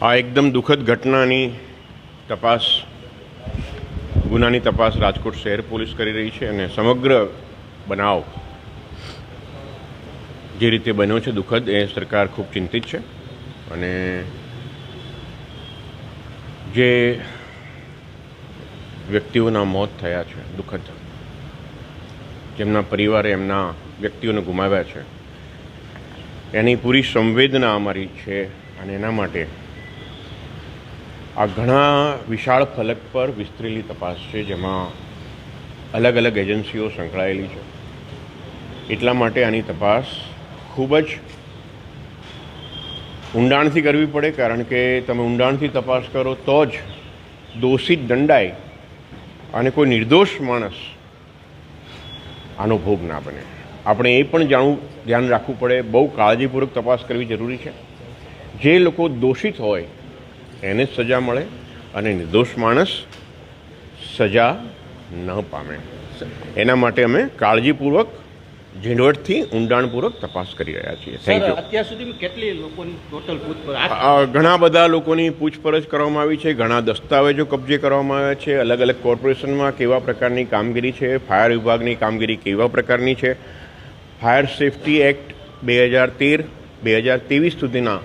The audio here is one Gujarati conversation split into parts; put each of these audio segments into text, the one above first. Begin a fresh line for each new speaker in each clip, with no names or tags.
આ એકદમ દુઃખદ ઘટનાની તપાસ ગુનાની તપાસ રાજકોટ શહેર પોલીસ કરી રહી છે અને સમગ્ર બનાવ જે રીતે બન્યો છે દુઃખદ એ સરકાર ખૂબ ચિંતિત છે અને જે વ્યક્તિઓના મોત થયા છે દુઃખદ જેમના પરિવારે એમના વ્યક્તિઓને ગુમાવ્યા છે એની પૂરી સંવેદના અમારી છે અને એના માટે આ ઘણા વિશાળ ફલક પર વિસ્તરેલી તપાસ છે જેમાં અલગ અલગ એજન્સીઓ સંકળાયેલી છે એટલા માટે આની તપાસ ખૂબ જ ઊંડાણથી કરવી પડે કારણ કે તમે ઊંડાણથી તપાસ કરો તો જ દોષિત દંડાય અને કોઈ નિર્દોષ માણસ આનો ભોગ ના બને. આપણે એ પણ ધ્યાન રાખવું પડે, બહુ કાળજીપૂર્વક તપાસ કરવી જરૂરી છે. જે લોકો દોષિત હોય એને જ સજા મળે અને નિર્દોષ માણસ સજા ન પામે. એના માટે અમે કાળજીપૂર્વક ઝીણવટથી ઊંડાણપૂર્વક તપાસ કરી રહ્યા છીએ. Thank you.
અત્યાર સુધી કેટલી લોકોની ટોટલ પૂછપરછ?
ઘણા બધા લોકોની પૂછપરછ કરવામાં આવી છે, ઘણા દસ્તાવેજો કબજે કરવામાં આવ્યા છે. અલગ અલગ કોર્પોરેશનમાં કેવા પ્રકારની કામગીરી છે, ફાયર વિભાગની કામગીરી કેવા પ્રકારની છે, ફાયર સેફ્ટી એક્ટ 2013-2023 સુધીના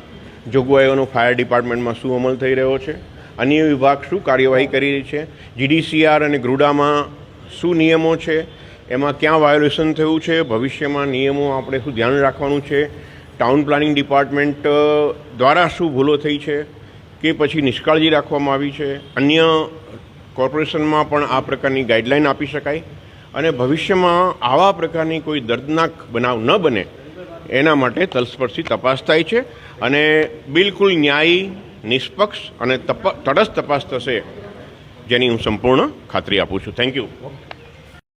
જોગવાઈઓનો ફાયર ડિપાર્ટમેન્ટમાં શું અમલ થઈ રહ્યો છે, અન્ય વિભાગ શું કાર્યવાહી કરી રહી છે, GDCR અને ગ્રુડામાં શું નિયમો છે, એમાં ક્યાં વાયોલેશન થયું છે, ભવિષ્યમાં નિયમો આપણે શું ધ્યાન રાખવાનું છે, ટાઉન પ્લાનિંગ ડિપાર્ટમેન્ટ દ્વારા શું ભૂલો થઈ છે કે પછી નિષ્કાળજી રાખવામાં આવી છે, અન્ય કોર્પોરેશનમાં પણ આ પ્રકારની ગાઈડલાઈન આપી શકાય અને ભવિષ્યમાં આવા પ્રકારની કોઈ દર્દનાક બનાવ ન બને એના માટે તલસ્પર્શી તપાસ થાય છે અને બિલકુલ ન્યાયી, નિષ્પક્ષ અને તટસ્થ તપાસ થશે જેની હું સંપૂર્ણ ખાતરી આપું છું. Thank you.